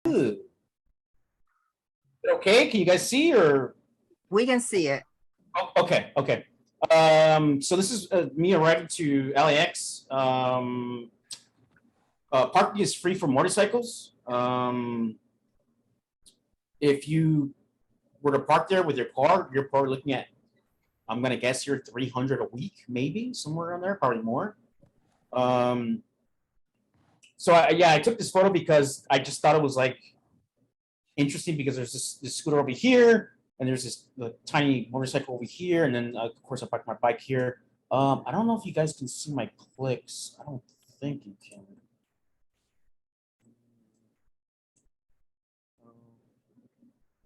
Good. Okay, can you guys see or? We can see it. Oh, okay, okay. So this is me arriving to LAX. Parking is free for motorcycles. If you were to park there with your car, you're probably looking at, I'm gonna guess you're 300 a week, maybe somewhere around there, probably more. So yeah, I took this photo because I just thought it was like interesting because there's this scooter over here, and there's this tiny motorcycle over here, and then of course I parked my bike here. I don't know if you guys can see my clicks. I don't think you can.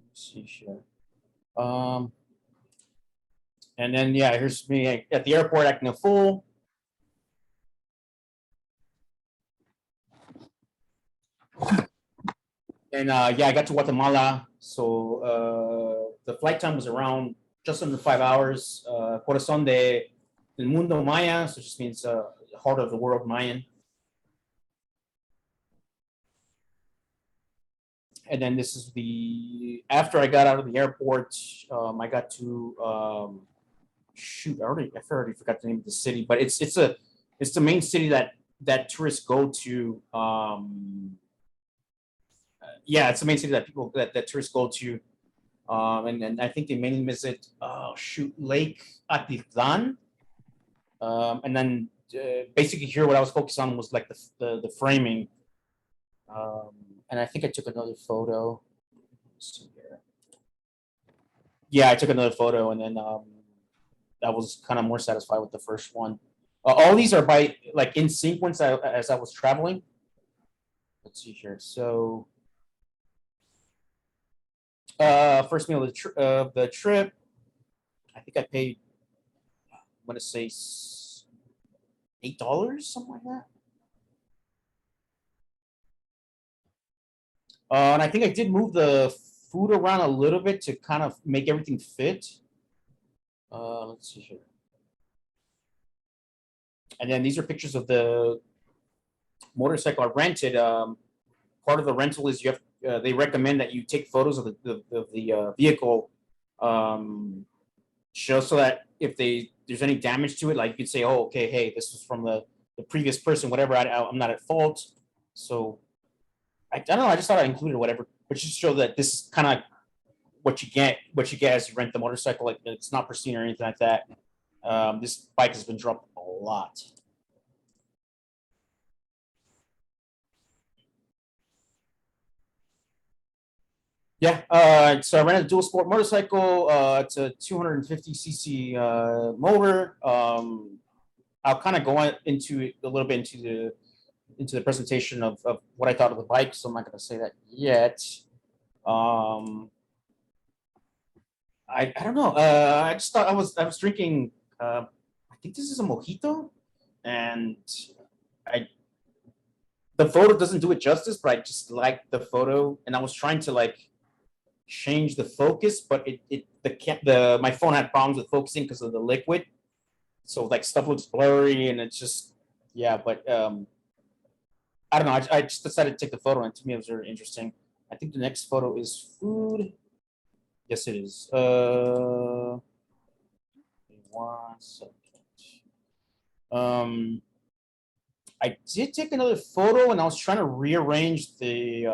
Let's see here. And then yeah, here's me at the airport acting a fool. And yeah, I got to Guatemala. So the flight time was around just under 5 hours. Corazón del Mundo Maya, so it just means heart of the world Mayan. And then this is after I got out of the airport, I got to shoot. I already forgot the name of the city, but it's the main city that tourists go to. Yeah, it's the main city that tourists go to. And I think they mainly visit Lake Atitlan. And then basically here what I was focused on was like the framing. And I think I took another photo. Let's see here. Yeah, I took another photo, and then I was kind of more satisfied with the first one. All these are by like in sequence as I was traveling. Let's see here. So first meal of the trip, I think I paid, I'm gonna say $8, something like that. And I think I did move the food around a little bit to kind of make everything fit. Let's see here. And then these are pictures of the motorcycle I rented. Part of the rental is you have they recommend that you take photos of the vehicle, so that if there's any damage to it, like you could say, oh, okay, hey, this was from the previous person, whatever. I'm not at fault. So I don't know. I just thought I included whatever, but just show that this is kind of what you get as you rent the motorcycle. Like it's not pristine or anything like that. This bike has been dropped a lot. Yeah, so I rented a dual sport motorcycle. It's a 250cc motor. I'll kind of go into a little bit into the presentation of what I thought of the bike, so I'm not going to say that yet. I don't know. I just thought I was drinking. I think this is a mojito, and the photo doesn't do it justice, but I just like the photo, and I was trying to like change the focus, but my phone had problems with focusing because of the liquid, so like stuff looks blurry, and it's just yeah. But I don't know. I just decided to take the photo, and to me it was very interesting. I think the next photo is food. Yes, it is. 1 second. I did take another photo, and I was trying to rearrange the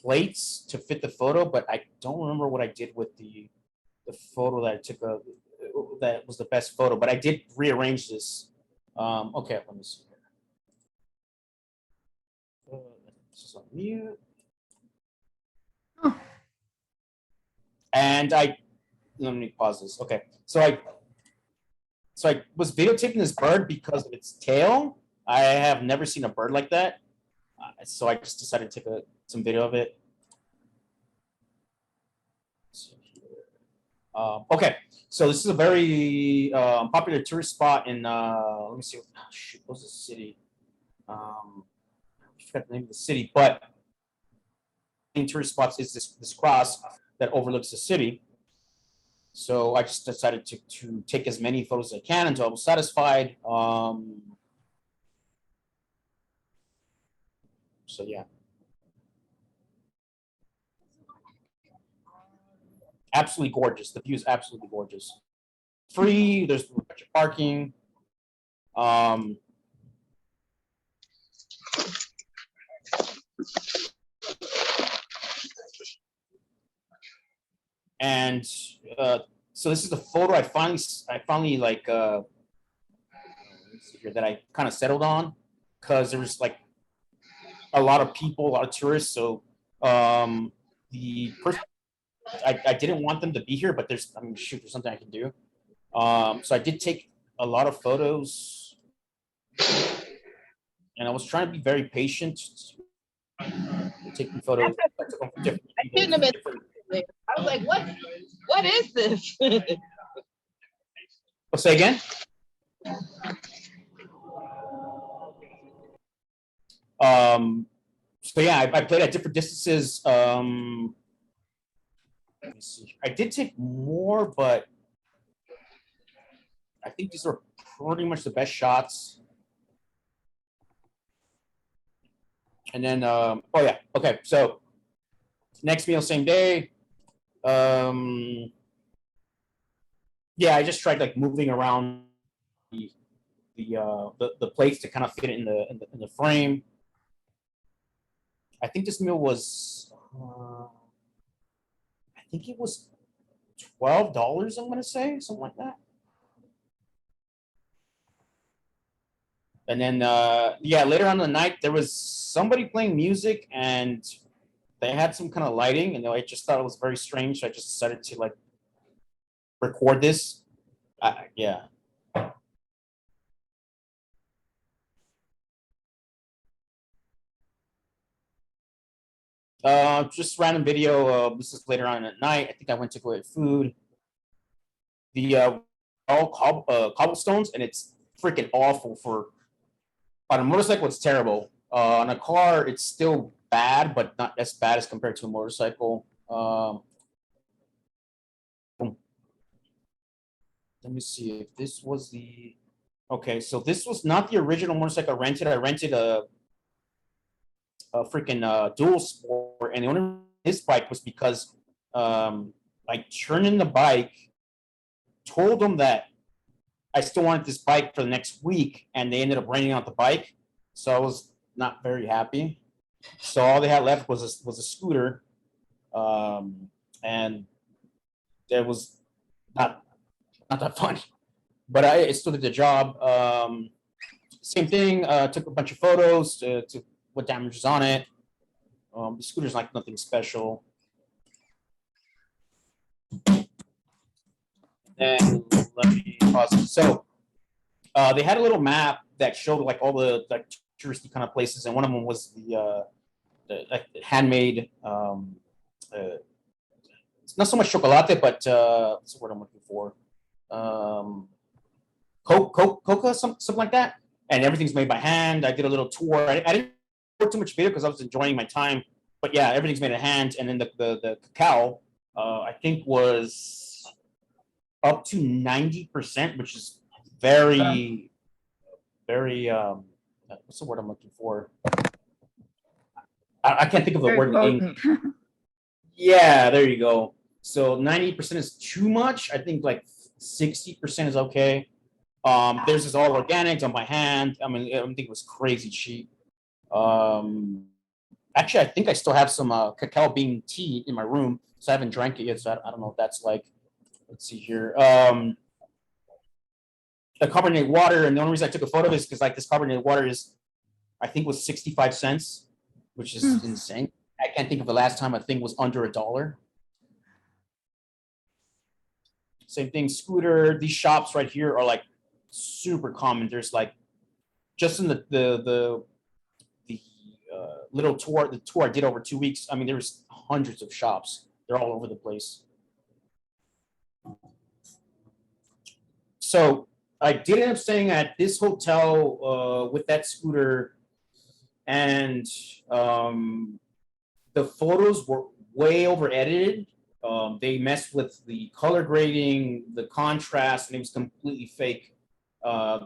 plates to fit the photo, but I don't remember what I did with the photo that I took. That was the best photo, but I did rearrange this. Okay, let me see here. This is on mute. And let me pause this. Okay, so I was videotaping this bird because of its tail. I have never seen a bird like that, so I just decided to take some video of it. Okay, so this is a very popular tourist spot in. Let me see. What's the city? I forgot the name of the city, but in tourist spots is this cross that overlooks the city. So I just decided to take as many photos as I can until I was satisfied. So yeah. Absolutely gorgeous. The view is absolutely gorgeous. Free. There's a bunch of parking. Um, and so this is the photo I finally like let me see here, that I kind of settled on, because there was like a lot of people, a lot of tourists. So the person, I didn't want them to be here, but there's, I mean, shoot, there's something I can do. So I did take a lot of photos, and I was trying to be very patient, taking photos. I took them from different I people, shouldn't have been different. there. I was like, what is this? Oh, say again. So yeah, I played at different distances. Let me see. I did take more, but I think these are pretty much the best shots. And then, oh yeah, okay. So next meal, same day. Yeah, I just tried like moving around the plates to kind of fit it in the frame. I think this meal was, I think it was $12. I'm gonna say something like that. And then, yeah, later on in the night there was somebody playing music, and they had some kind of lighting, and I just thought it was very strange. So I just decided to like record this. Yeah. Just random video. This is later on at night. I think I went to go get food. The all cobblestones, and it's freaking awful. For on a motorcycle, it's terrible. On a car, it's still bad, but not as bad as compared to a motorcycle. Let me see if this was the. Okay, so this was not the original motorcycle I rented. I rented a freaking dual sport, and the only this bike was because I turned in the bike, told them that I still wanted this bike for the next week, and they ended up renting out the bike. So I was not very happy. So all they had left was a scooter, and it was not not that funny. But I still did the job. Same thing. Took a bunch of photos to what damage was on it. The scooter's like nothing special. And let me pause it. So they had a little map that showed like all the like touristy kind of places, and one of them was the like, handmade. It's not so much chocolate, but what's the word I'm looking for? Coca, something like that. And everything's made by hand. I did a little tour. I didn't record too much video because I was enjoying my time. But yeah, everything's made by hand. And then the cacao, I think was up to 90%, which is very, very. What's the word I'm looking for? I can't think of the word in English. Yeah, there you go. So 90% is too much. I think like 60% is okay. Theirs is all organic, done by hand. I mean, I think it was crazy cheap. Actually, I think I still have some cacao bean tea in my room, so I haven't drank it yet. So I don't know if that's like, let's see here. A carbonated water, and the only reason I took a photo of it is because like this carbonated water is, I think, was 65 cents, which is insane. I can't think of the last time a thing was under $1. Same thing, scooter. These shops right here are like super common. There's like just in the little tour, the tour I did over 2 weeks. I mean, there's hundreds of shops. They're all over the place. So I did end up staying at this hotel with that scooter, and the photos were way over edited. They messed with the color grading, the contrast, and it was completely fake.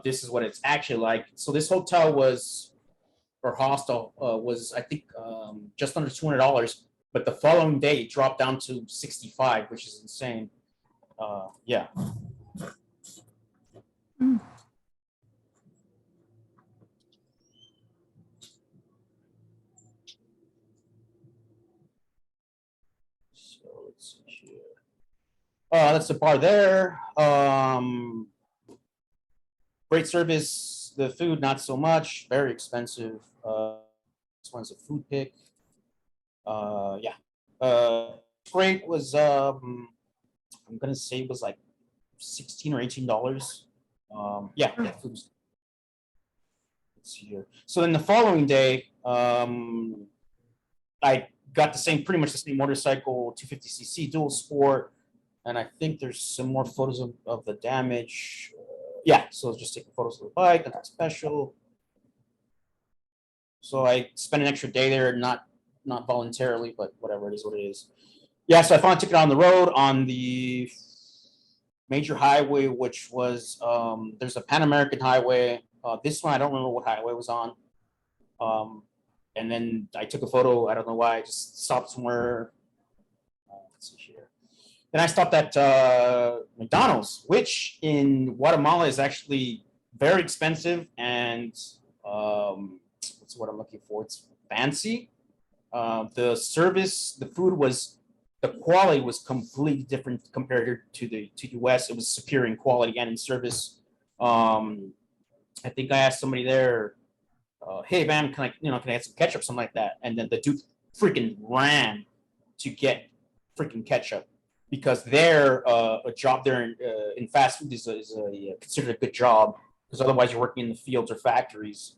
This is what it's actually like. So this hotel was, or hostel was, I think, just under $200. but the following day it dropped down to 65, which is insane. Yeah. So let's see here. That's the bar there. Great service. The food, not so much. Very expensive. This one's a food pick. Yeah. Great was I'm gonna say it was like $16 or $18. Yeah, food was. Let's see here. So then the following day, I got the same, pretty much the same motorcycle, 250cc dual sport, and I think there's some more photos of the damage. Yeah, so just taking photos of the bike, nothing special. So I spent an extra day there, not voluntarily, but whatever, it is what it is. Yeah, so I finally took it on the road on the major highway, which was there's a Pan American highway. This one I don't remember what highway it was on. And then I took a photo. I don't know why. I just stopped somewhere. Let's see here. Then I stopped at McDonald's, which in Guatemala is actually very expensive and what's what I'm looking for? It's fancy. The service, the food was, the quality was completely different compared to US. It was superior in quality and in service. I think I asked somebody there, hey man, can I get some ketchup, something like that? And then the dude freaking ran to get freaking ketchup because their a job there in fast food is considered a good job because otherwise you're working in the fields or factories.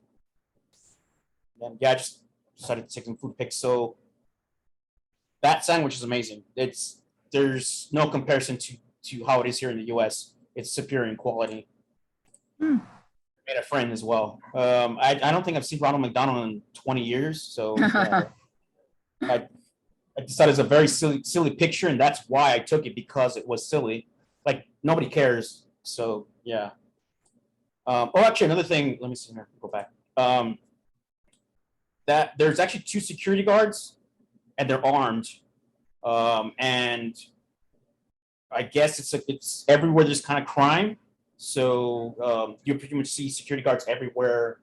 And yeah, I just decided to take some food pics. So that sandwich is amazing. There's no comparison to how it is here in the U.S. It's superior in quality. Made a friend as well. I don't think I've seen Ronald McDonald in 20 years. So I decided it's a very silly picture, and that's why I took it, because it was silly. Like nobody cares. So yeah. Actually, another thing. Let me see here. Go back. That there's actually 2 security guards, and they're armed. And I guess it's everywhere there's kind of crime. So you pretty much see security guards everywhere.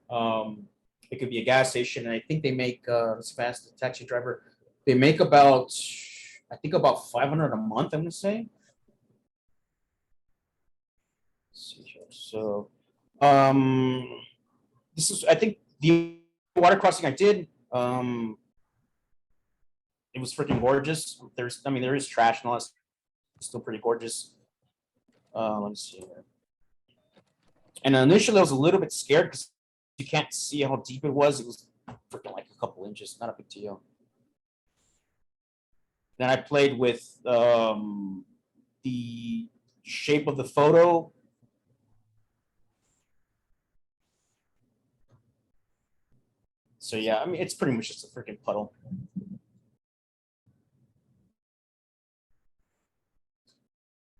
It could be a gas station, and I think they make as fast as a taxi driver. They make about, I think about 500 a month. I'm gonna say. Let's see here. So this is, I think, the water crossing I did. It was freaking gorgeous. There is trash and all that. It's still pretty gorgeous. Let me see here. And initially, I was a little bit scared because you can't see how deep it was. It was freaking like a couple inches, not a big deal. Then I played with the shape of the photo. So yeah, I mean, it's pretty much just a freaking puddle.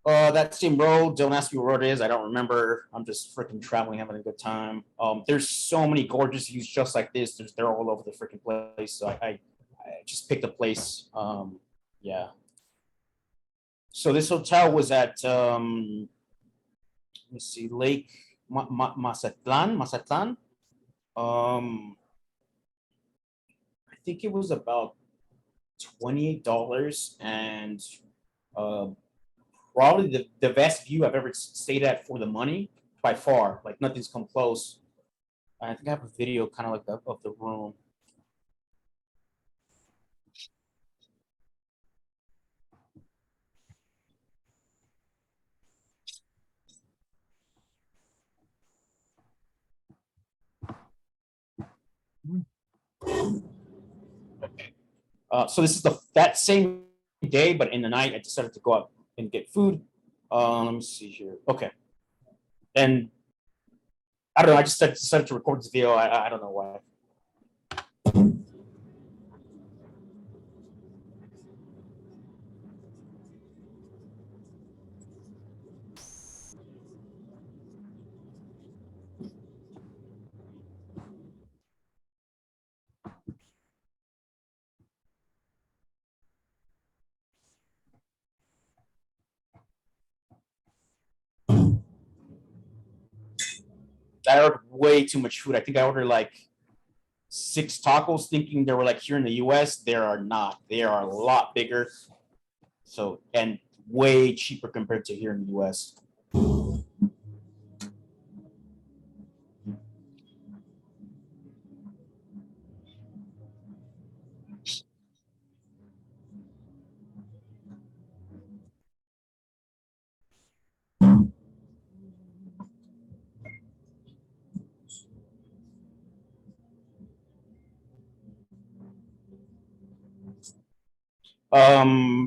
That same road, don't ask me what road it is. I don't remember. I'm just freaking traveling, having a good time. There's so many gorgeous views just like this. They're all over the freaking place. So I just picked a place. Yeah. So this hotel was at let's see, Lake Mazatlan. I think it was about $28, and probably the best view I've ever stayed at for the money by far. Like nothing's come close. I think I have a video kind of like of the room. So this is that same day, but in the night, I decided to go out and get food. Let me see here. Okay, and I don't know. I just decided to record this video. I don't know why. I ordered way too much food. I think I ordered like 6 tacos, thinking they were like here in the U.S. They are not. They are a lot bigger. So, and way cheaper compared to here in the U.S.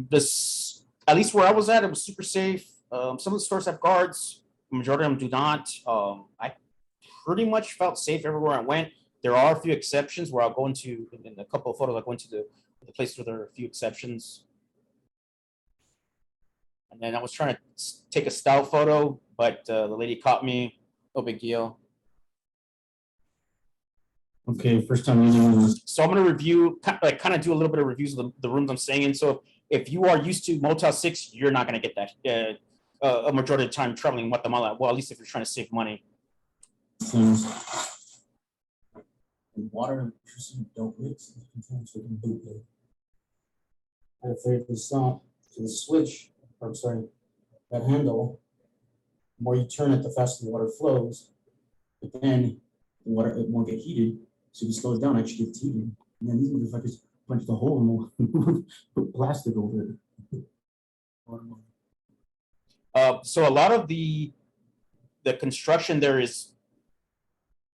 This, at least where I was at, it was super safe. Some of the stores have guards. Majority of them do not. I pretty much felt safe everywhere I went. There are a few exceptions where I'll go into in a couple of photos. I go into the place where there are a few exceptions. And then I was trying to take a style photo, but the lady caught me. No big deal. Okay, first time using So I'm going to review, kind of do a little bit of reviews of the rooms I'm staying in. So if you are used to Motel 6, you're not going to get that a majority of the time traveling in Guatemala. Well, at least if you're trying to save money. things. And water and electricity don't mix. It contains freaking bootleg. I figured this out. So the switch, or sorry, that handle, the more you turn it, the faster the water flows. But then the water, it won't get heated. So if you slow it down, actually gets heated. And then these motherfuckers punch the hole and put plastic over it. So a lot of the construction there is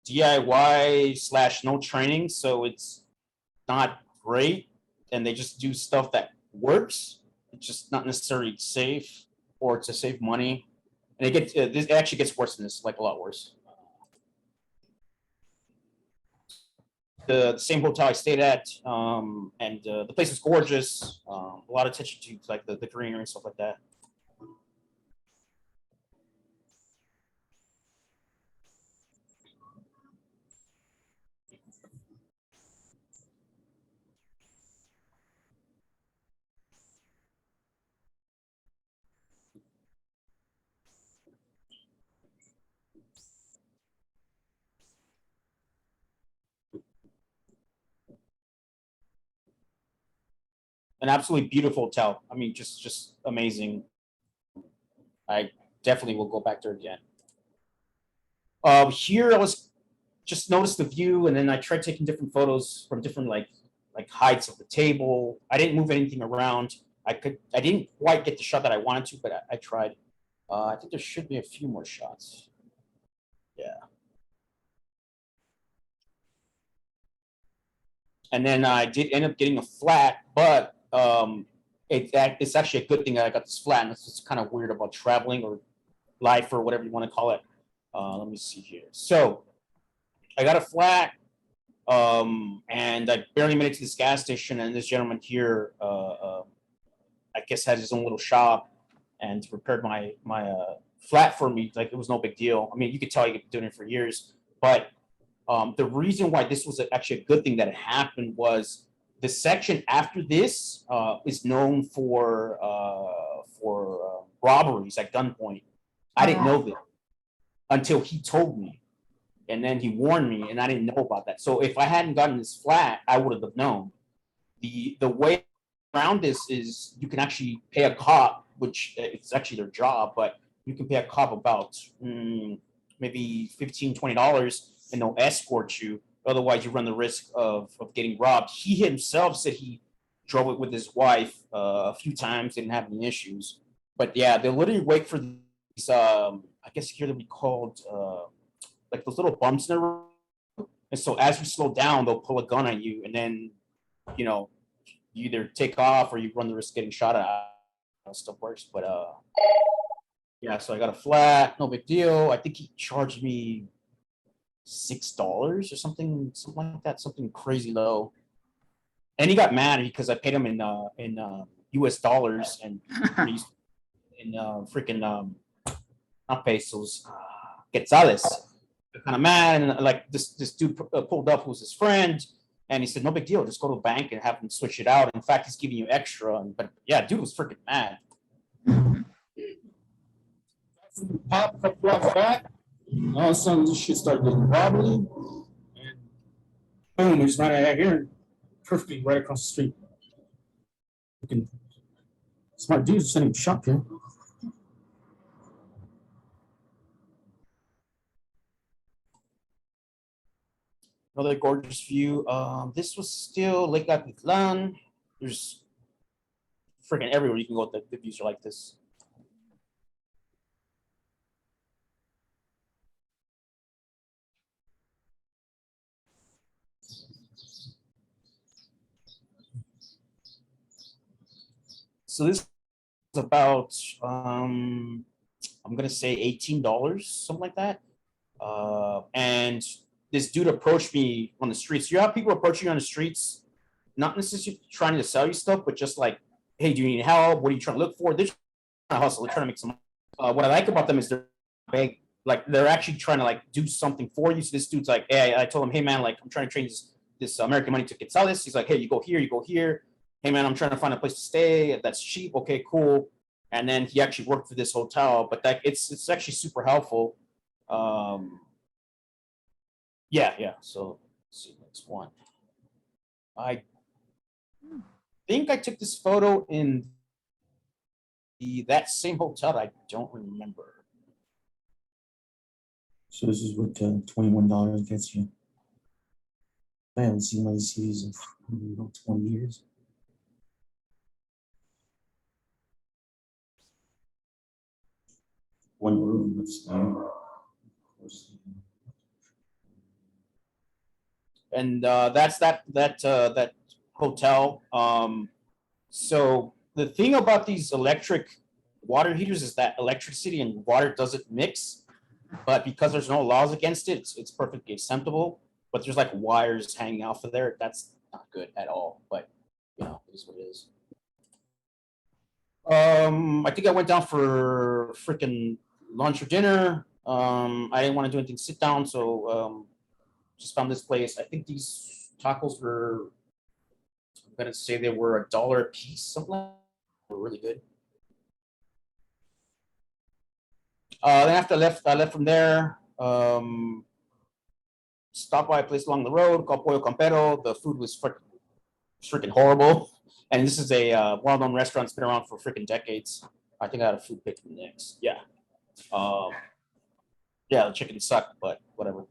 DIY / no training, so it's not great, and they just do stuff that works. It's just not necessarily safe or to save money, and it gets this actually gets worse than this, like a lot worse. The same hotel I stayed at, and the place is gorgeous. A lot of attention to like the greenery and stuff like that. An absolutely beautiful hotel. I mean, just amazing. I definitely will go back there again. Here I was just noticed the view, and then I tried taking different photos from different like heights of the table. I didn't move anything around. I didn't quite get the shot that I wanted to, but I tried. I think there should be a few more shots. Yeah. And then I did end up getting a flat, but it's actually a good thing that I got this flat. And it's just kind of weird about traveling or life or whatever you want to call it. Let me see here. So I got a flat, and I barely made it to this gas station. And this gentleman here, I guess, had his own little shop and repaired my flat for me. Like, it was no big deal. I mean, you could tell he'd been doing it for years. But the reason why this was actually a good thing that it happened was the section after this is known for robberies at gunpoint. I didn't know that until he told me, and then he warned me, and I didn't know about that. So if I hadn't gotten this flat, I would have known. The way around this is you can actually pay a cop, which it's actually their job, but you can pay a cop about maybe $15, $20, and they'll escort you. Otherwise, you run the risk of getting robbed. He himself said he drove it with his wife a few times, didn't have any issues. But yeah, they'll literally wait for these, I guess here they'll be called like those little bumps in the road. And so as you slow down, they'll pull a gun at you, and then, you know, you either take off or you run the risk of getting shot at. How stuff works. But yeah, so I got a flat, no big deal. I think he charged me $6 or something like that, something crazy low. And he got mad because I paid him in US dollars and in freaking not pesos, quetzales. Kind of mad, and like this dude pulled up, who was his friend, and he said, "No big deal, just go to a bank and have them switch it out. In fact, he's giving you extra." But yeah, dude was freaking mad. Pop a couple blocks back. And all of a sudden, this shit started getting wobbly, and boom, we just ran out of here, perfectly right across the street. Looking smart dudes sending shop here. Another gorgeous view. This was still Lake Atitlan. There's freaking everywhere you can go. The views are like this. So this is about I'm gonna say $18, something like that. And this dude approached me on the streets. You have people approaching you on the streets, not necessarily trying to sell you stuff, but just like, hey, do you need help? What are you trying to look for? They're trying to hustle. They're trying to make some. What I like about them is they're big. Like they're actually trying to like do something for you. So this dude's like, hey, I told him, hey man, like I'm trying to change this American money to Quetzales. He's like, hey, you go here, you go here. Hey man, I'm trying to find a place to stay that's cheap. Okay, cool. And then he actually worked for this hotel, but that it's actually super helpful. Yeah. So let's see, next one. I think I took this photo in that same hotel. I don't remember. So this is what $21 gets you. I haven't seen one of these CDs in 20 years. One room, that's And that's that hotel. So the thing about these electric water heaters is that electricity and water doesn't mix, but because there's no laws against it, it's perfectly acceptable. But there's like wires hanging off of there. That's not good at all. But you know, it is what it is. I think I went down for freaking lunch or dinner. I didn't want to do anything sit down, so just found this place. I think these tacos were, I'm gonna say they were $1 a piece, something like that. They were really good. Then after I left from there. Stopped by a place along the road called Pollo Campero. The food was freaking horrible. And this is a well-known restaurant that's been around for freaking decades. I think I had a food pick next. Yeah. Yeah, the chicken sucked, but whatever.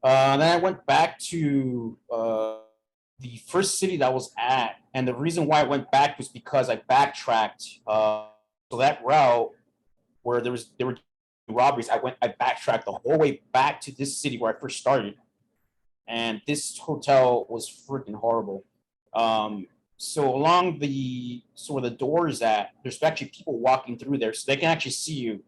Then I went back to the first city that I was at, and the reason why I went back was because I backtracked. So that route where there were robberies, I backtracked the whole way back to this city where I first started, and this hotel was freaking horrible. So along where the door is at, there's actually people walking through there, so they can actually see you,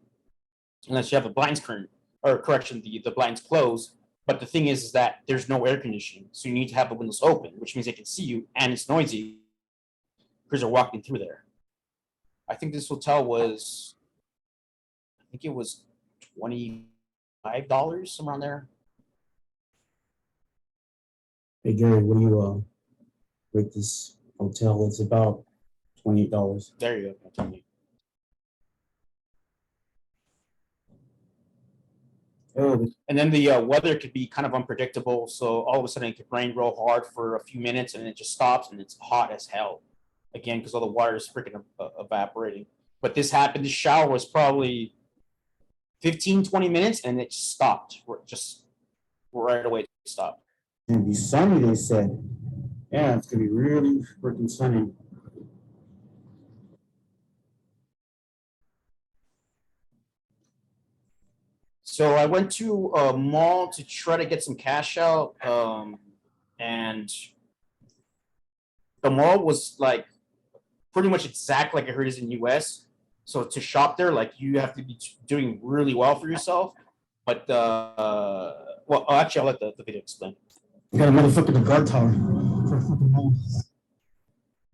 unless you have the blinds current, or correction, the blinds closed. But the thing is that there's no air conditioning, so you need to have the windows open, which means they can see you, and it's noisy because they're walking through there. I think this hotel was, I think it was $25, somewhere around there. Hey Gary, what do you rate this hotel? It's about $28. There you go. Oh, And then the weather could be kind of unpredictable. So all of a sudden it could rain real hard for a few minutes and it just stops and it's hot as hell. Again, because all the water is freaking evaporating. But this happened. The shower was probably 15, 20 minutes and it stopped. Just right away it stopped. it's gonna be sunny, they said. Yeah, it's gonna be really freaking sunny. So I went to a mall to try to get some cash out. And the mall was like pretty much exactly like I heard is in the US. So to shop there, like you have to be doing really well for yourself. But well, actually, I'll let the video explain. You got a motherfucker in the guard tower.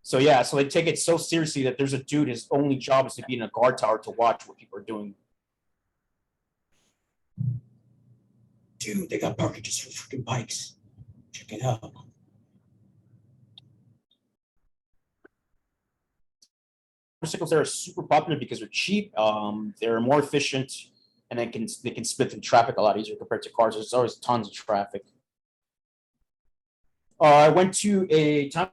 So yeah, so they take it so seriously that there's a dude, his only job is to be in a guard tower to watch what people are doing. Dude, they got parkages for freaking bikes. Check it out. motorcycles there are super popular because they're cheap. They're more efficient, and they can split through traffic a lot easier compared to cars. There's always tons of traffic. I went to a Taiwanese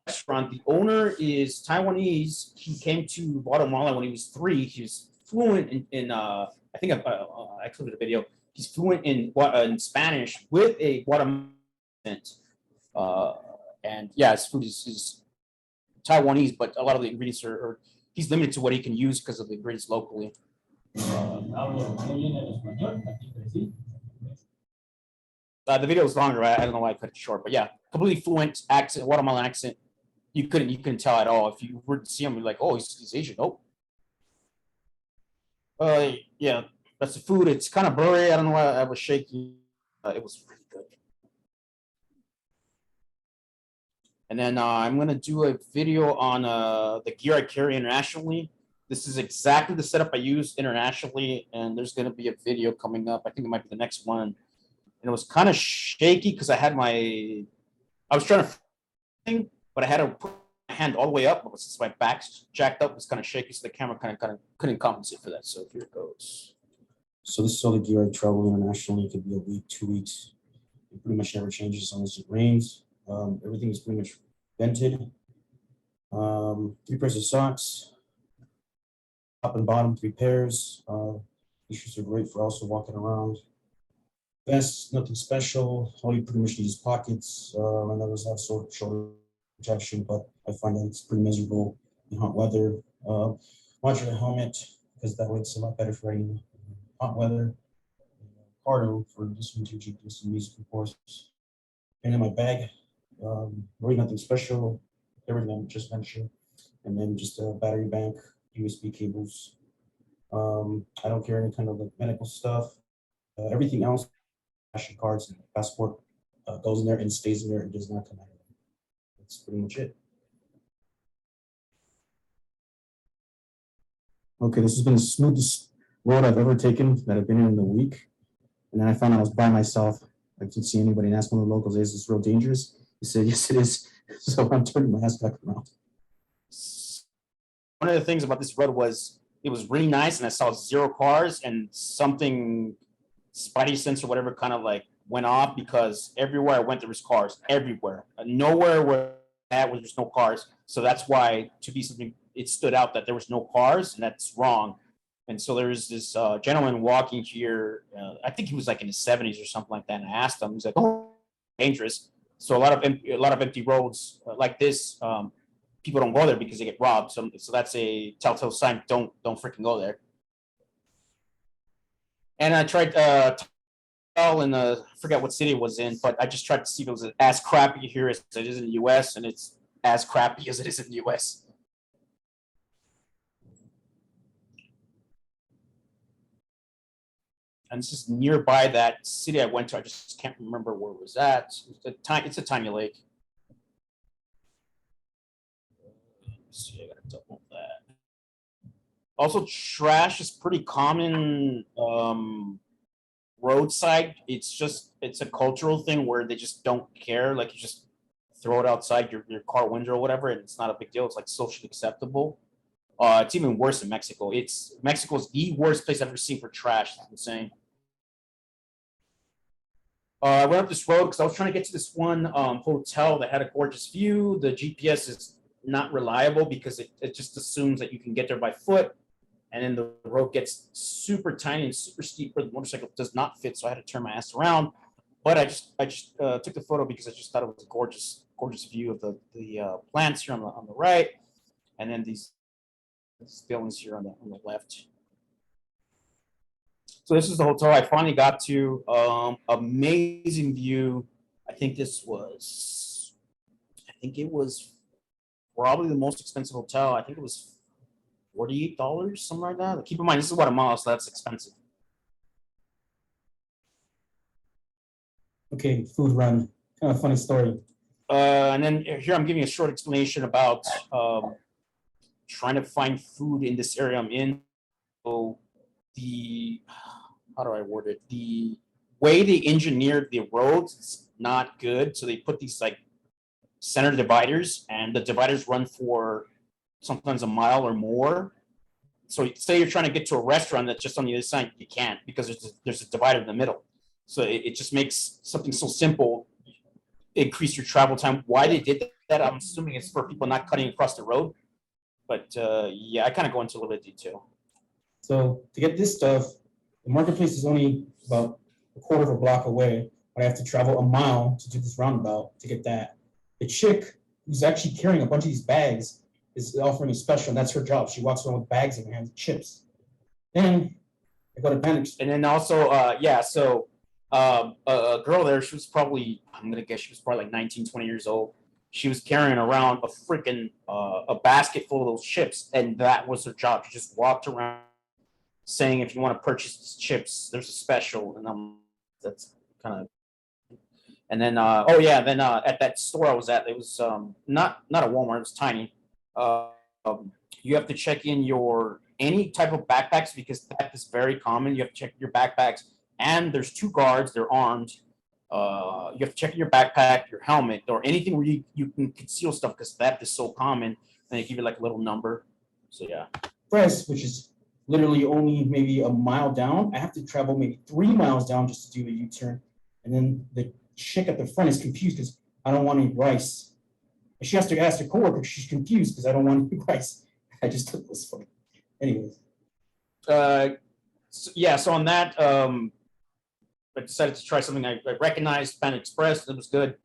restaurant. The owner is Taiwanese. He came to Guatemala when he was 3. He was fluent in I think I included a video. He's fluent in Spanish with a Guatemalan accent. And yeah, his food is Taiwanese, but a lot of the ingredients are he's limited to what he can use because of the ingredients locally. The video was longer. I don't know why I cut it short, but yeah, completely fluent accent, Guatemalan accent. You couldn't tell at all. If you were to see him, you're like, oh, he's Asian. Oh, yeah, that's the food. It's kind of blurry. I don't know why I was shaky. It was really good. And then I'm gonna do a video on the gear I carry internationally. This is exactly the setup I use internationally, and there's gonna be a video coming up. I think it might be the next one. And it was kind of shaky because I was trying to, but I had to put my hand all the way up. But since my back's jacked up, it's kind of shaky, so the camera kind of couldn't compensate for that. So here it goes. So this is all the gear I travel internationally. It could be a week, 2 weeks. It pretty much never changes unless it rains. Everything is pretty much vented. 3 pairs of socks, top and bottom 3 pairs. These shoes are great for also walking around. Vest, nothing special. All you pretty much need is pockets. And others have shoulder protection, but I find that it's pretty miserable in hot weather. Modular helmet, because that way it's a lot better for any hot weather. Cardo for listening to GPS and music, of course. And in my bag, really nothing special. Everything I just mentioned. And then just a battery bank, USB cables. I don't carry any kind of like medical stuff. Everything else, fashion cards and passport, goes in there and stays in there and does not come out. That's pretty much it. Okay, this has been the smoothest road I've ever taken that I've been in a week. And then I found out I was by myself. I didn't see anybody and asked one of the locals, is this road dangerous? He said, yes, it is. So I'm turning my ass back around. One of the things about this road was it was really nice, and I saw 0 cars, and something spidey sense or whatever kind of like went off because everywhere I went there was cars everywhere. Nowhere where there's no cars. So that's why to be something it stood out that there was no cars, and that's wrong. And so there's this gentleman walking here. I think he was like in his 70s or something like that. And I asked him, he's like, "Oh, dangerous." So a lot of empty roads like this, people don't go there because they get robbed. So that's a telltale sign. Don't freaking go there. And I tried in I forget what city it was in, but I just tried to see if it was as crappy here as it is in the U.S. and it's as crappy as it is in the U.S. And this is nearby that city I went to. I just can't remember where it was at. It's a tiny lake. Let's see, I gotta double that. Also, trash is pretty common roadside. It's a cultural thing where they just don't care. Like you just throw it outside your car window or whatever, and it's not a big deal. It's like socially acceptable. It's even worse in Mexico. Mexico's the worst place I've ever seen for trash. It's insane. I went up this road because I was trying to get to this one hotel that had a gorgeous view. The GPS is not reliable because it just assumes that you can get there by foot. And then the road gets super tiny and super steep where the motorcycle does not fit. So I had to turn my ass around. But I just took the photo because I just thought it was a gorgeous view of the plants here on the right. And then these buildings here on the left. So this is the hotel I finally got to. Amazing view. I think it was probably the most expensive hotel. I think it was $48, something like that. Keep in mind, this is Guatemala, so that's expensive. Okay, food run. Kind of funny story. And then here I'm giving a short explanation about trying to find food in this area I'm in. So how do I word it? The way they engineered the roads is not good. So they put these like center dividers, and the dividers run for sometimes a mile or more. So say you're trying to get to a restaurant that's just on the other side, you can't because there's a divider in the middle. So it just makes something so simple increase your travel time. Why they did that, I'm assuming it's for people not cutting across the road. But yeah, I kind of go into a little bit of detail. So to get this stuff, the marketplace is only about a quarter of a block away, but I have to travel a mile to do this roundabout to get that. The chick who's actually carrying a bunch of these bags is offering me special, and that's her job. She walks around with bags in her hands, chips. Then I go to Panic. And then also, yeah, so a girl there, she was probably, I'm going to guess she was probably like 19, 20 years old. She was carrying around a freaking a basket full of those chips, and that was her job. She just walked around saying, if you want to purchase these chips, there's a special. And that's kind of. And then, oh yeah, then at that store I was at, it was not a Walmart, it was tiny. You have to check in your any type of backpacks because theft is very common. You have to check your backpacks, and there's 2 guards. They're armed. You have to check your backpack, your helmet, or anything where you can conceal stuff because theft is so common. And they give you like a little number. So yeah. Press, which is literally only maybe a mile down. I have to travel maybe 3 miles down just to do a U-turn. And then the chick at the front is confused because I don't want any rice. And she has to ask her coworker, she's confused because I don't want any rice. I just took this for anyways. So, yeah, so on that, I decided to try something I recognized, Pan Express, it was good.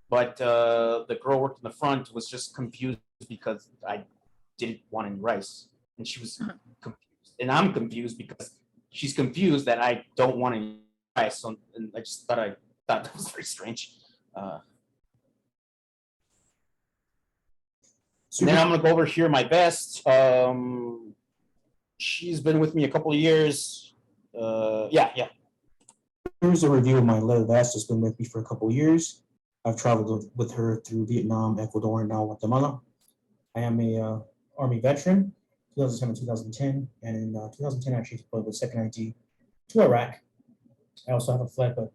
But the girl worked in the front was just confused because I didn't want any rice. And she was confused. And I'm confused because she's confused that I don't want any rice. So, and I just thought that was very strange. And then I'm gonna go over here my vest. She's been with me a couple of years. Yeah. Here's a review of my leather vest. It's been with me for a couple of years. I've traveled with her through Vietnam, Ecuador, and now Guatemala. I am a Army veteran, 2007, 2010, and in 2010 I actually deployed with second ID to Iraq. I also have a flag, but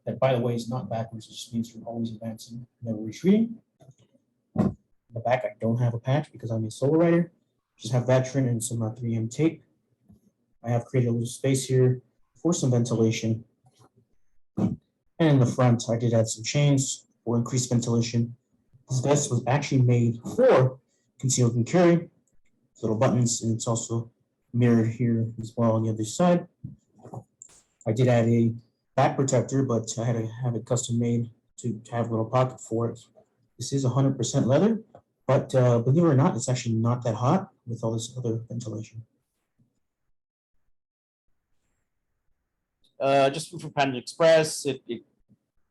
that, by the way, is not backwards. It just means you're always advancing, never retreating. In the back, I don't have a patch because I'm a solo rider. Just have veteran and some 3M tape. I have created a little space here for some ventilation. And in the front, I did add some chains for increased ventilation. This vest was actually made for concealed and carry. Little buttons, and it's also mirrored here as well on the other side. I did add a back protector, but I had to have it custom made to have a little pocket for it. This is 100% leather, but believe it or not, it's actually not that hot with all this other ventilation. Just for Panda Express, it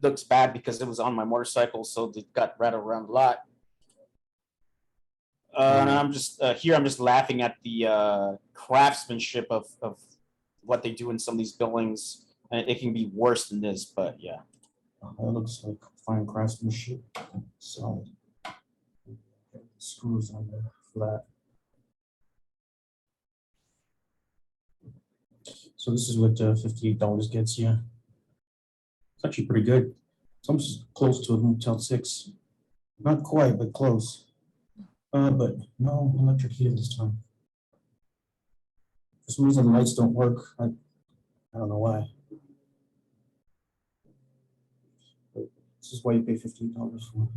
looks bad because it was on my motorcycle, so it got rattled around a lot. And I'm just here. I'm just laughing at the craftsmanship of what they do in some of these buildings. And it can be worse than this, but yeah. It looks like fine craftsmanship. Solid. Screws on the flat. So this is what $58 gets you. It's actually pretty good. It's almost close to a Motel 6. Not quite, but close. But no electric heater this time. For some reason, the lights don't work. I don't know why. But this is why you pay $58 for.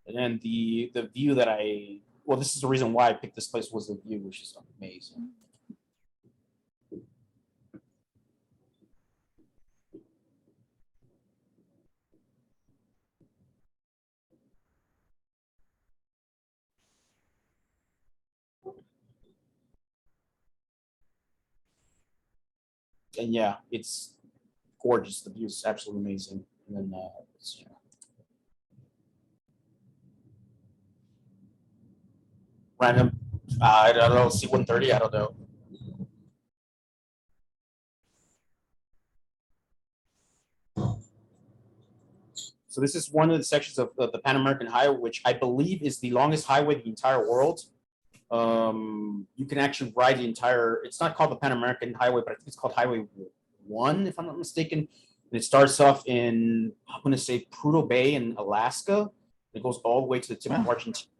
And then the view that this is the reason why I picked this place was the view, which is amazing. And yeah, it's gorgeous. The view is absolutely amazing. And then random, I don't know, C-130, I don't know. So this is one of the sections of the Pan American Highway, which I believe is the longest highway in the entire world. You can actually ride the entire, it's not called the Pan American Highway, but I think it's called Highway 1, if I'm not mistaken. And it starts off in, I'm going to say Prudhoe Bay in Alaska. It goes all the way to the tip of Argentina.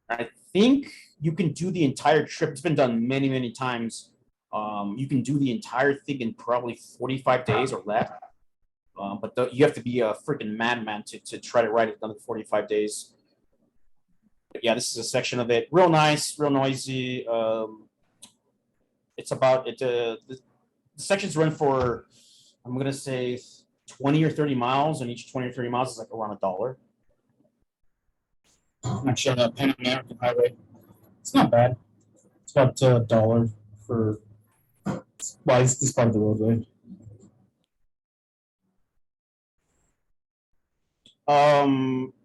I think you can do the entire trip. It's been done many, many times. You can do the entire thing in probably 45 days or less. But you have to be a freaking madman to try to ride it done in 45 days. But yeah, this is a section of it. Real nice, real noisy. It's about it. The sections run for, I'm gonna say 20 or 30 miles, and each 20 or 30 miles is like around $1. Actually, the Pan American Highway. It's not bad. It's about $1 for. Well, it's part of the roadway.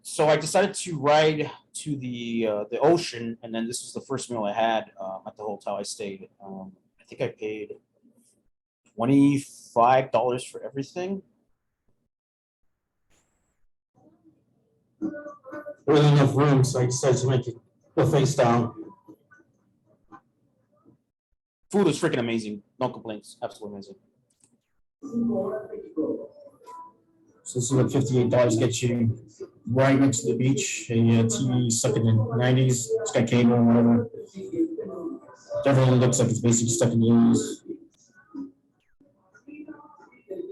So I decided to ride to the ocean, and then this was the first meal I had at the hotel I stayed. I think I paid $25 for everything. There wasn't enough room, so I decided to make it buffet style. Food was freaking amazing. No complaints. Absolutely amazing. So this is what $58 gets you right next to the beach. A TV stuck in the 90s. It's got cable and whatever. Definitely looks like it's basically stuck in the 80s.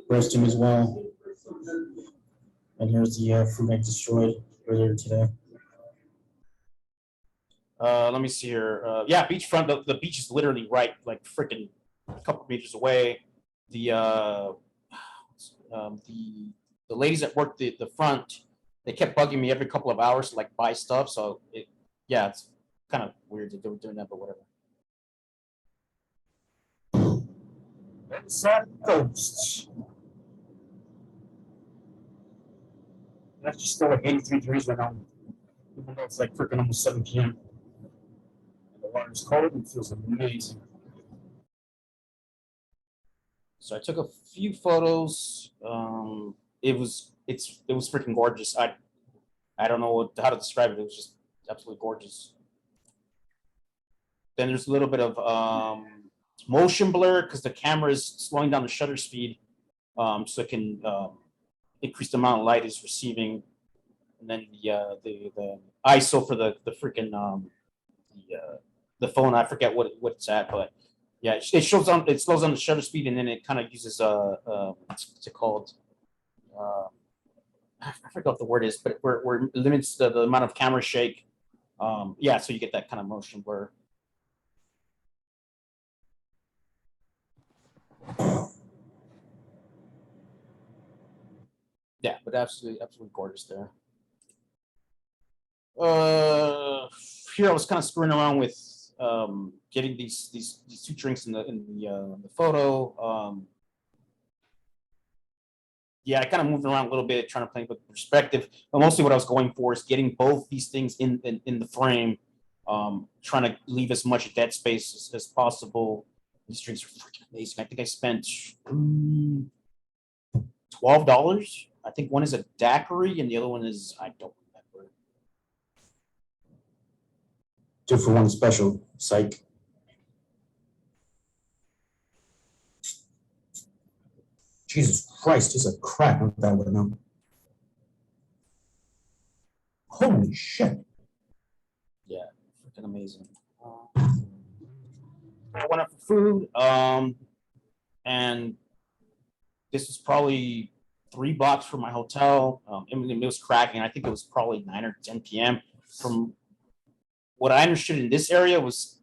Resting as well. And here's the food I destroyed earlier today. Let me see here. Yeah, beachfront. The beach is literally right, like freaking a couple meters away. The ladies that worked the front, they kept bugging me every couple of hours to like buy stuff. So yeah, it's kind of weird that they were doing that, but whatever. Sad ghosts. That's just still like 83 degrees right now. Even though it's like freaking almost 7 p.m. And the water's cold and it feels amazing. So I took a few photos. It was freaking gorgeous. I don't know how to describe it. It was just absolutely gorgeous. Then there's a little bit of motion blur because the camera is slowing down the shutter speed, so it can increase the amount of light it's receiving. And then the ISO for the freaking the phone, I forget what it's at, but yeah, it slows down the shutter speed, and then it kind of uses what's it called? I forget what the word is, but where it limits the amount of camera shake. Yeah, so you get that kind of motion blur. Yeah, but absolutely gorgeous there. Here I was kind of screwing around with getting these two drinks in the photo. Yeah, I kind of moved around a little bit, trying to play with perspective. But mostly, what I was going for is getting both these things in the frame, trying to leave as much dead space as possible. These drinks are freaking amazing. I think I spent $12. I think one is a daiquiri, and the other one is I don't remember. 2-for-1 special. Psych. Jesus Christ, there's a crap with that one now. Holy shit. Yeah, freaking amazing. I went up for food, and this was probably $3 for my hotel. It was cracking. I think it was probably 9 or 10 p.m. From what I understood in this area was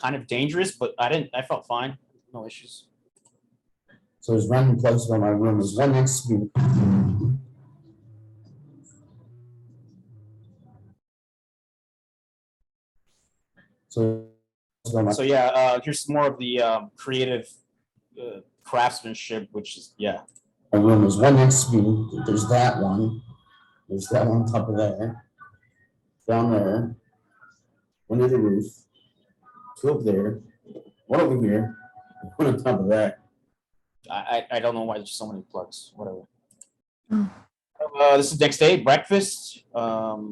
kind of dangerous, but I felt fine. No issues. So there's random places on my room. There's one next to me. So yeah, here's more of the creative craftsmanship, which is yeah. My room. There's one next to me. There's that one. There's that one on top of there. Down there. One under the roof. 2 up there. 1 over here. One on top of that. I don't know why there's so many plugs. Whatever. This is next day, breakfast. I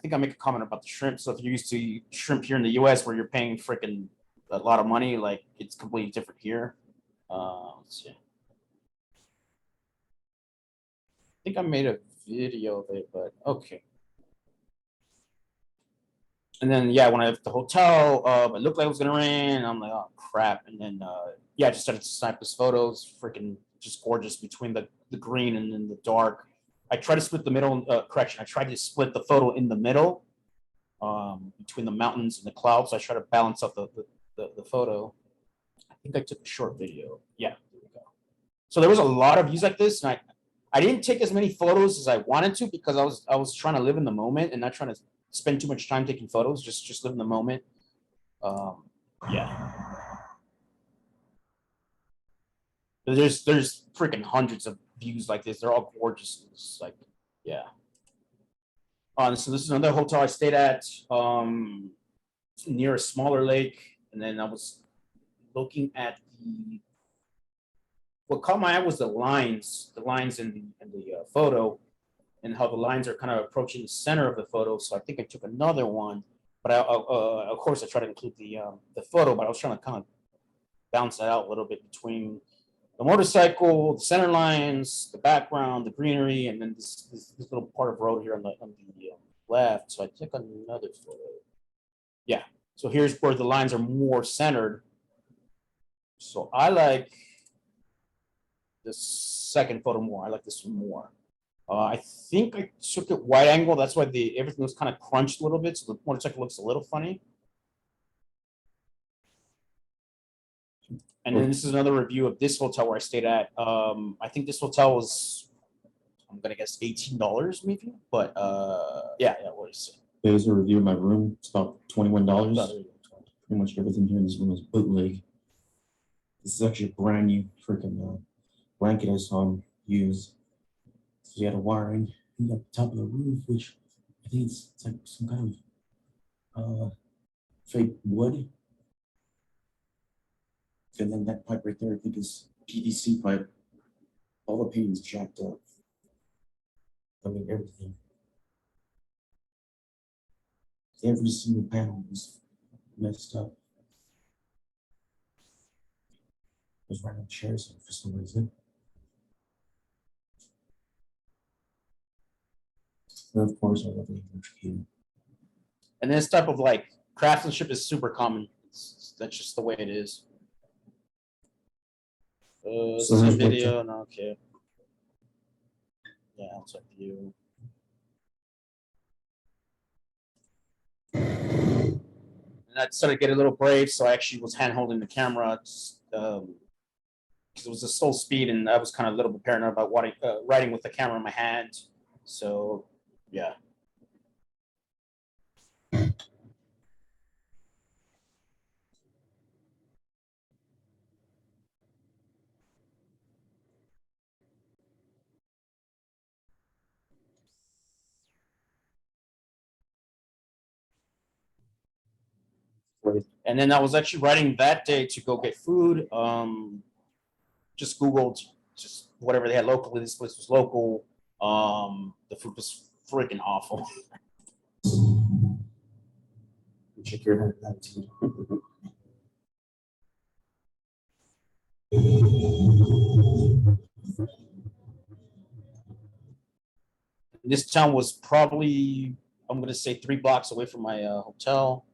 think I make a comment about the shrimp. So if you're used to shrimp here in the U.S., where you're paying freaking a lot of money, like it's completely different here. Let's see. I think I made a video of it, but okay. And then yeah, when I left the hotel, it looked like it was gonna rain. And I'm like, oh crap! And then yeah, I just started to snap his photos. Freaking just gorgeous between the green and then the dark. I tried to split the middle. Correction, I tried to split the photo in the middle, between the mountains and the clouds. So I tried to balance out the photo. I think I took a short video. Yeah, there we go. So there was a lot of views like this, and I didn't take as many photos as I wanted to because I was trying to live in the moment and not trying to spend too much time taking photos. Just live in the moment. Yeah. There's freaking hundreds of views like this. They're all gorgeous. It's like, yeah. So this is another hotel I stayed at, near a smaller lake, and then I was looking at what caught my eye was the lines in the photo, and how the lines are kind of approaching the center of the photo. So I think I took another one, but of course I tried to include the photo, but I was trying to kind of bounce that out a little bit between the motorcycle, the center lines, the background, the greenery, and then this little part of road here on the left. So I took another photo. Yeah. So here's where the lines are more centered. So I like the second photo more. I like this one more. I think I took it wide angle. That's why everything was kind of crunched a little bit, so the motorcycle looks a little funny. And then this is another review of this hotel where I stayed at. I think this hotel was, I'm gonna guess $18 maybe, but yeah, it was. There's a review of my room. It's about $21. Pretty much everything here in this room is bootleg. This is actually a brand new freaking blanket I saw him use. So you had a wiring at the top of the roof, which I think it's like some kind of fake wood. And then that pipe right there, I think is PVC pipe. All the paint's jacked up. I mean, everything. Every single panel was messed up. There's random chairs for some reason. And of course, I love the English key. And this type of like craftsmanship is super common. That's just the way it is. This is a video. No, okay. Yeah, it's up to you. And I started to get a little brave, so I actually was hand holding the camera because it was a slow speed, and I was kind of a little bit paranoid about writing with the camera in my hand. So, yeah. And then I was actually writing that day to go get food. Just Googled just whatever they had locally. This place was local. The food was freaking awful. Check your attitude. This town was probably, I'm going to say 3 blocks away from my hotel.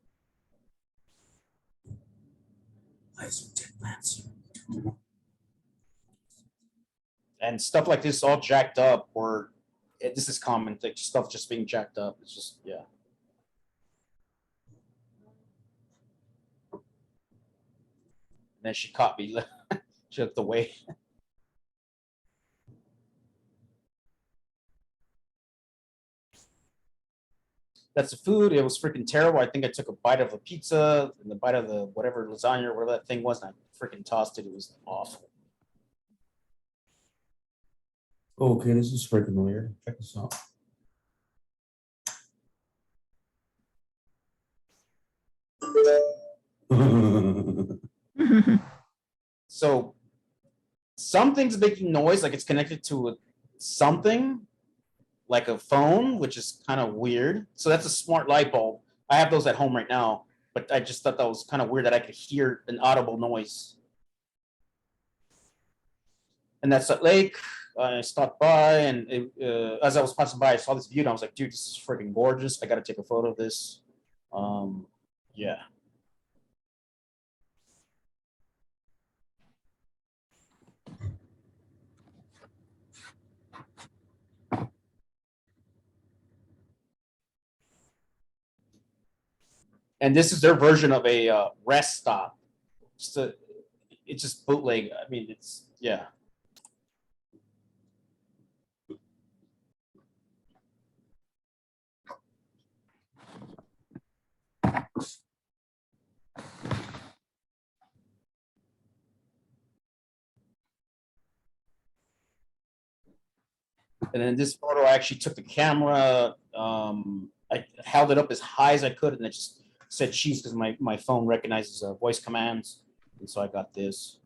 And stuff like this all jacked up, or this is common, like stuff just being jacked up. It's just, yeah. And then she caught me. She looked away. That's the food. It was freaking terrible. I think I took a bite of a pizza and a bite of the whatever lasagna or whatever that thing was, and I freaking tossed it. It was awful. Okay, this is freaking weird. Check this out. So something's making noise, like it's connected to something, like a phone, which is kind of weird. So that's a smart light bulb. I have those at home right now, but I just thought that was kind of weird that I could hear an audible noise. And that's at Lake. I stopped by, and as I was passing by, I saw this view, and I was like, dude, this is freaking gorgeous. I got to take a photo of this. Yeah. And this is their version of a rest stop. It's just bootleg. I mean, it's yeah. And then this photo, I actually took the camera. I held it up as high as I could, and it just said cheese because my phone recognizes voice commands, and so I got this.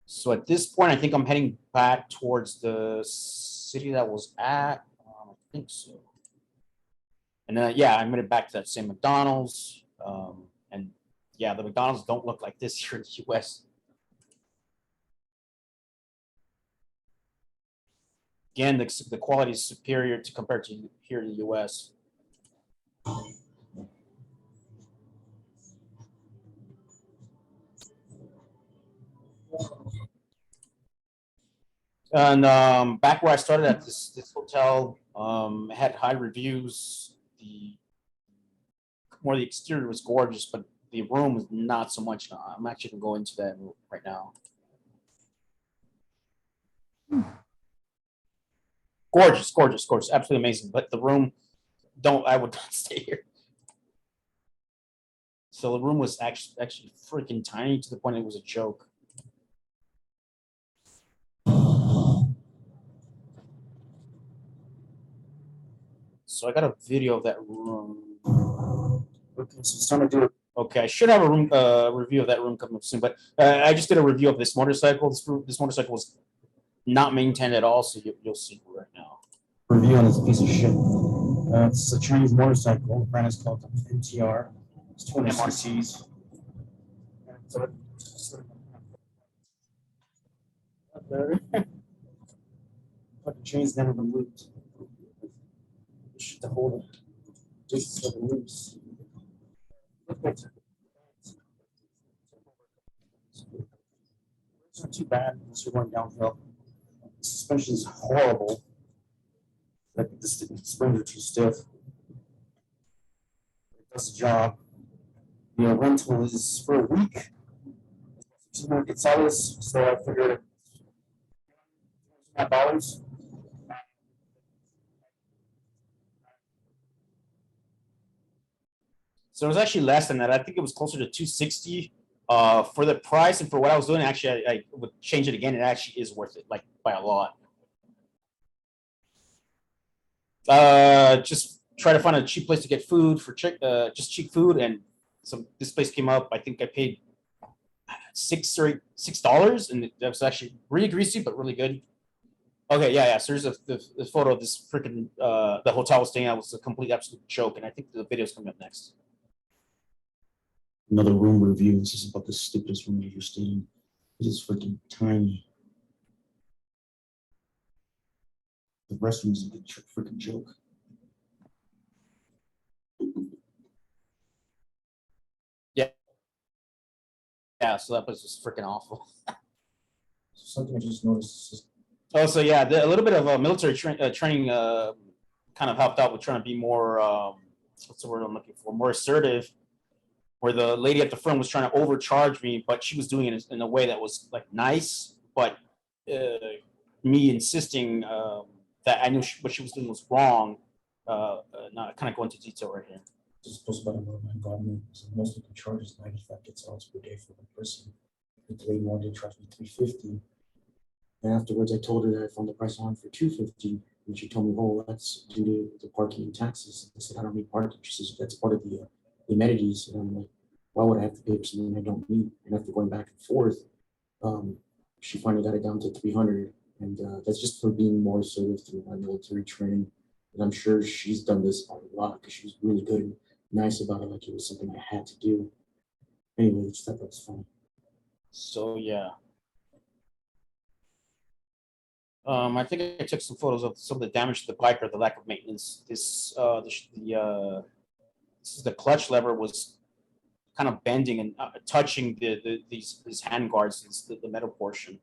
So at this point, I think I'm heading back towards the city that was at. I think so. And then, yeah, I'm headed back to that same McDonald's. And yeah, the McDonald's don't look like this here in the US. Again, the quality is superior to compared to here in the US. And back where I started at this hotel, had high reviews. The exterior was gorgeous, but the room was not so much. I'm actually gonna go into that right now. Gorgeous, gorgeous, gorgeous, absolutely amazing. But the room, I would not stay here. So the room was actually freaking tiny to the point it was a joke. So I got a video of that room. Okay, so it's time to do it. Okay, I should have a room review of that room coming up soon, but I just did a review of this motorcycle. This motorcycle was not maintained at all, so you'll see right now. Review on this piece of shit. It's a Chinese motorcycle. The brand is called MTR. It's 200 cc's. Fucking chain's never been looped. To hold it. This is fucking loose. It's not too bad unless you're going downhill. The suspension is horrible. Like the springs are too stiff. It does the job. The rental is for a week. It's Chavez, so I figured $5. So it was actually less than that. I think it was closer to 260 for the price and for what I was doing. Actually, I would change it again. It actually is worth it, like by a lot. Just try to find a cheap place to get food for just cheap food, and this place came up. I think I paid $6, and that was actually really greasy but really good. Okay, yeah. So here's the photo of this freaking the hotel I was staying at was a complete absolute joke, and I think the video's coming up next. Another room review. This is about the stupidest room I've ever stayed in. It is freaking tiny. The restroom is a freaking joke. Yeah, so that place was freaking awful. Something I just noticed. Oh, so yeah, a little bit of a military training kind of helped out with trying to be more, what's the word I'm looking for, more assertive, where the lady at the front was trying to overcharge me, but she was doing it in a way that was like nice, but me insisting that I knew what she was doing was wrong. Not kind of go into detail right here. Just post about my government. So most of the charges $95 per day for one person. The lady wanted to charge me $350. And afterwards, I told her that I found the price on for $250, and she told me, "Oh, that's due to the parking and taxes." I said, "I don't need parking." She says, "That's part of the amenities." And I'm like, "Why would I have to pay for something I don't need?" And after going back and forth, she finally got it down to $300, and that's just for being more assertive through my military training. And I'm sure she's done this a lot because she was really good and nice about it, like it was something I had to do. Anyway, it's that looks fine. So yeah. I think I took some photos of some of the damage to the bike or the lack of maintenance. This this is the clutch lever was kind of bending and touching these hand guards, the metal portion.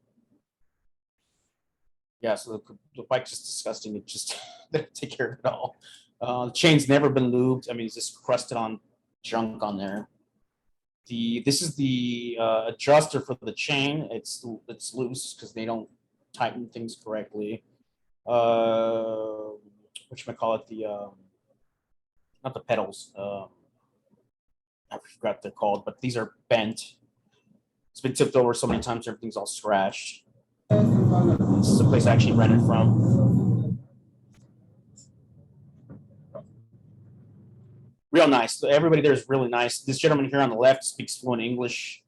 Yeah, so the bike's just disgusting. It just didn't take care of it all. The chain's never been lubed. I mean, it's just crusted on junk on there. This is the adjuster for the chain. It's loose because they don't tighten things correctly. Whatchamacallit, not the pedals. I forgot what they're called, but these are bent. It's been tipped over so many times, everything's all scratched. This is the place I actually rented from. Real nice. Everybody there is really nice. This gentleman here on the left speaks fluent English.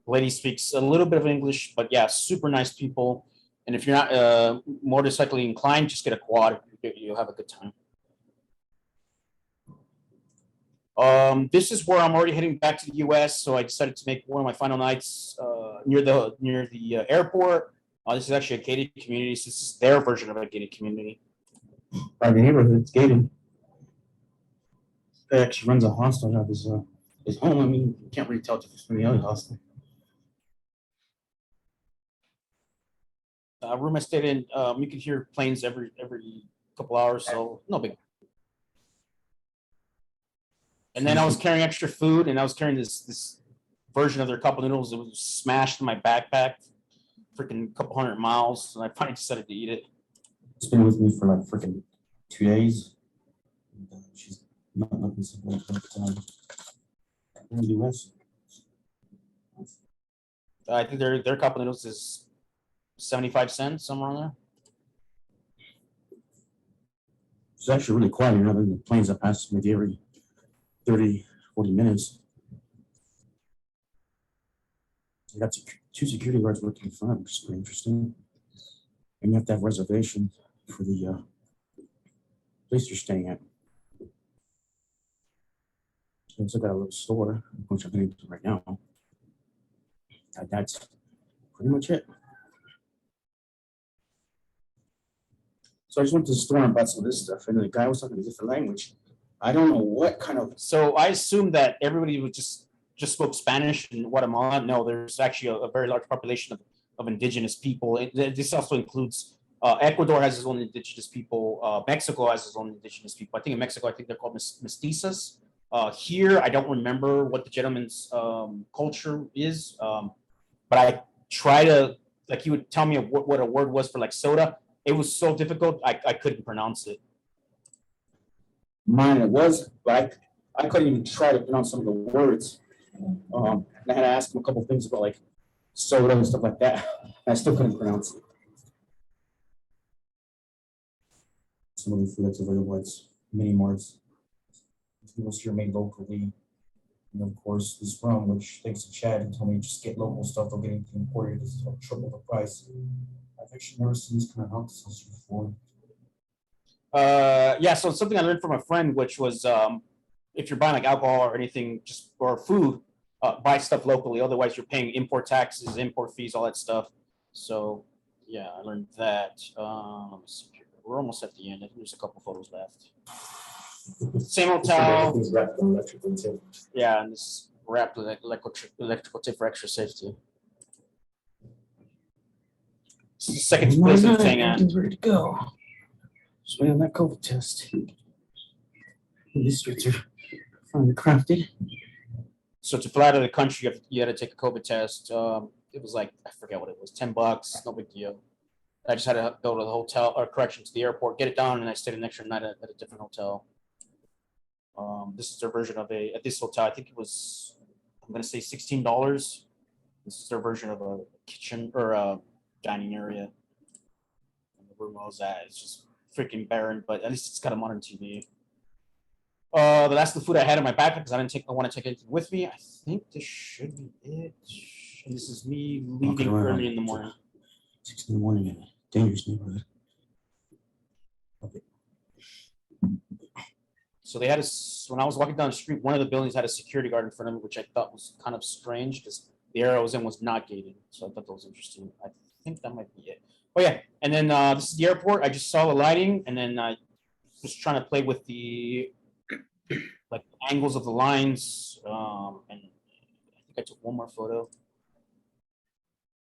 The lady speaks a little bit of English, but yeah, super nice people. And if you're not motorcycling inclined, just get a quad. You'll have a good time. This is where I'm already heading back to the U.S. So I decided to make one of my final nights near the airport. This is actually a gated community. So this is their version of a gated community. By the neighborhood, it's gated. Guy actually runs a hostel out of his home. I mean, you can't really tell it's from the other hostel. Room I stayed in, you could hear planes every couple hours, so no big. And then I was carrying extra food, and I was carrying this version of their cup of noodles. It was smashed in my backpack, freaking couple 100 miles, and I finally decided to eat it. It's been with me for like freaking 2 days. And, she's not looking so good, but in the US. I think their cup of noodles is 75 cents, somewhere on there. It's actually really quiet. You know, the planes that pass maybe every 30, 40 minutes. You got 2 security guards working in front, which is pretty interesting. And you have to have reservation for the place you're staying at. We also got a little store, which I'm going to do right now. That's pretty much it. So I just went to the store and bought some of this stuff, and the guy was talking a different language. I don't know what kind of. So I assumed that everybody would just spoke Spanish in Guatemala. No, there's actually a very large population of indigenous people. This also includes Ecuador has its own indigenous people. Mexico has its own indigenous people. I think in Mexico, I think they're called mestizas. Here, I don't remember what the gentleman's culture is, but I try to, like, he would tell me what a word was for like soda. It was so difficult, I couldn't pronounce it. Mine it was, but I couldn't even try to pronounce some of the words. I had to ask him a couple things about like soda and stuff like that. And I still couldn't pronounce it. Some of the food that's available at mini marts. Most here made locally. And of course, this rum, which thanks to Chad, he told me just get local stuff, don't get anything imported, it's triple the price. I've actually never seen this kind of alcohol before. Yeah, so it's something I learned from a friend, which was if you're buying like alcohol or anything, just or food, buy stuff locally. Otherwise, you're paying import taxes, import fees, all that stuff. So yeah, I learned that. We're almost at the end. I think there's a couple photos left. Same hotel. Yeah, and this is wrapped with electrical tape for extra safety. This is the second place I'm staying at. Everything's ready to go. Just wait on that COVID test. These streets are finally crafted. So to fly out of the country, you had to take a COVID test. It was like, I forget what it was, $10, no big deal. I just had to go to the hotel, or correction, to the airport, get it done, and I stayed an extra night at a different hotel. This is their version of at this hotel. I think it was, I'm going to say $16. This is their version of a kitchen or a dining area. And the room I was at is just freaking barren, but at least it's got a modern TV. That's the food I had in my backpack because I want to take anything with me. I think this should be it. And this is me leaving early in the morning. 6 in the morning in a dangerous neighborhood. Okay. So they had when I was walking down the street, one of the buildings had a security guard in front of me, which I thought was kind of strange because the area I was in was not gated. So I thought that was interesting. I think that might be it. Oh yeah, and then this is the airport. I just saw the lighting, and then I was trying to play with the like angles of the lines, and I think I took one more photo.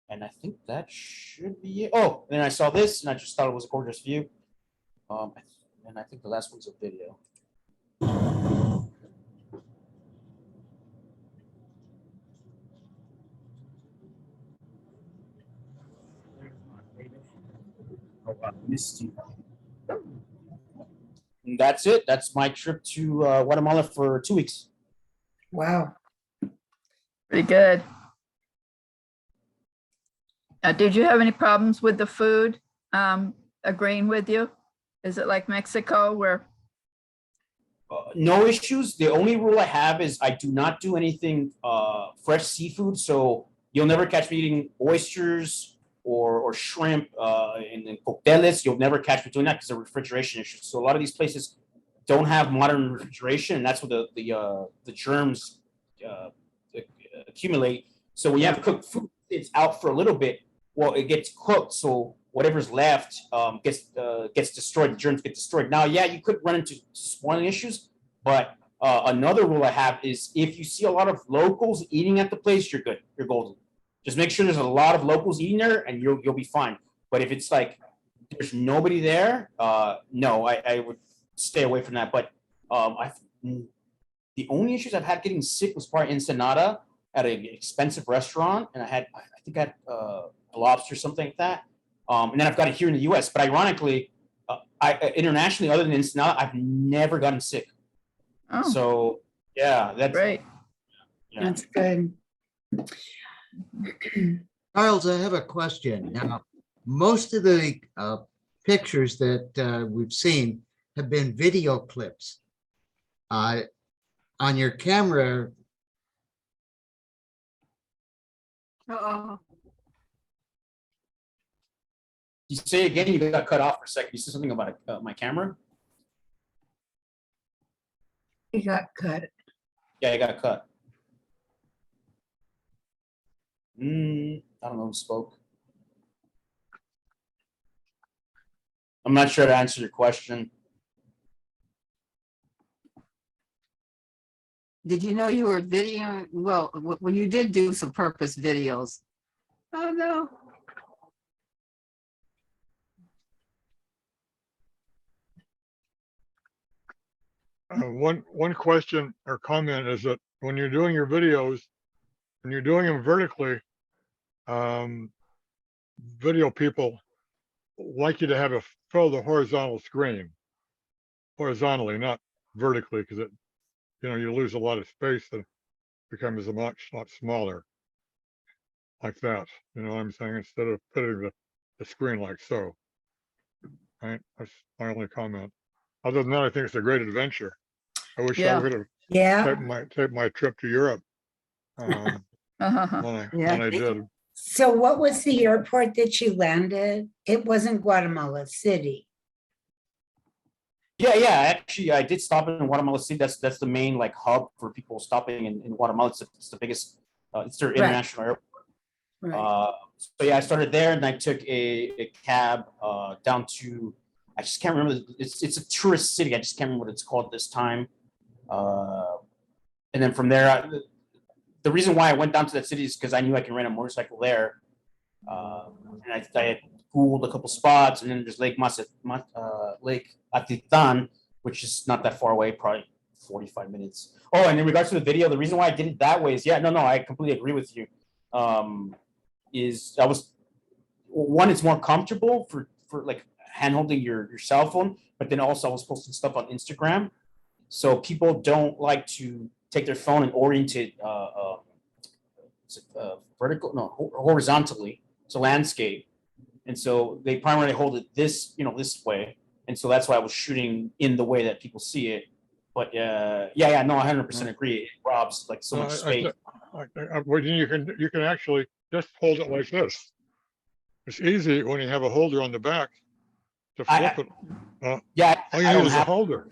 And I think that should be it. Oh, and then I saw this, and I just thought it was a gorgeous view. And I think the last one's a video. Oh, wow, misty. And that's it. That's my trip to Guatemala for 2 weeks. Wow. Pretty good. Did you have any problems with the food agreeing with you? Is it like Mexico where? No issues. The only rule I have is I do not do anything fresh seafood. So you'll never catch me eating oysters or shrimp in cocteles. You'll never catch me doing that because of refrigeration issues. So a lot of these places don't have modern refrigeration, and that's where the germs accumulate. So when you have cooked food, it's out for a little bit. Well, it gets cooked, so whatever's left gets destroyed. The germs get destroyed. Now, yeah, you could run into spoiling issues, but another rule I have is if you see a lot of locals eating at the place, you're good. You're golden. Just make sure there's a lot of locals eating there, and you'll be fine. But if it's like there's nobody there, no, I would stay away from that. But the only issues I've had getting sick was probably Ensenada at an expensive restaurant, and I think I had lobster, something like that. And then I've got it here in the U.S. But ironically, I internationally, other than Ensenada, I've never gotten sick. Oh, So yeah, that's great. Yeah. That's good. Charles, I have a question. Now, most of the pictures that we've seen have been video clips. On your camera, Uh-oh. You say again, you got cut off for a second. You said something about my camera. He got cut. Yeah, I got cut. I don't know who spoke. I'm not sure to answer your question. Did you know you were videoing? Well, you did do some purpose videos. Oh, no. One question or comment is that when you're doing your videos, when you're doing them vertically, video people like you to have fill the horizontal screen horizontally, not vertically, because it, you lose a lot of space and becomes a lot smaller like that. You know what I'm saying? Instead of putting the screen like so. Right? That's my only comment. Other than that, I think it's a great adventure. I wish I would have taped my trip to Europe when I did. So what was the airport that you landed? It wasn't Guatemala City. Yeah. Actually, I did stop in Guatemala City. That's the main like hub for people stopping in Guatemala. It's the biggest. It's their international airport. Right. So yeah, I started there, and I took a cab down to. I just can't remember. It's a tourist city. I just can't remember what it's called this time. And then from there, the reason why I went down to that city is because I knew I can rent a motorcycle there. And I had Googled a couple spots, and then there's Lake Atitan, which is not that far away, probably 45 minutes. Oh, and in regards to the video, the reason why I did it that way is, I completely agree with you. It's more comfortable for like hand holding your cell phone, but then also I was posting stuff on Instagram. So people don't like to take their phone and orient it horizontally. It's a landscape. And so they primarily hold it this way. And so that's why I was shooting in the way that people see it. But I 100% agree. It robs like so much space. You can actually just hold it like this. It's easy when you have a holder on the back to flip it. I all you need is a holder.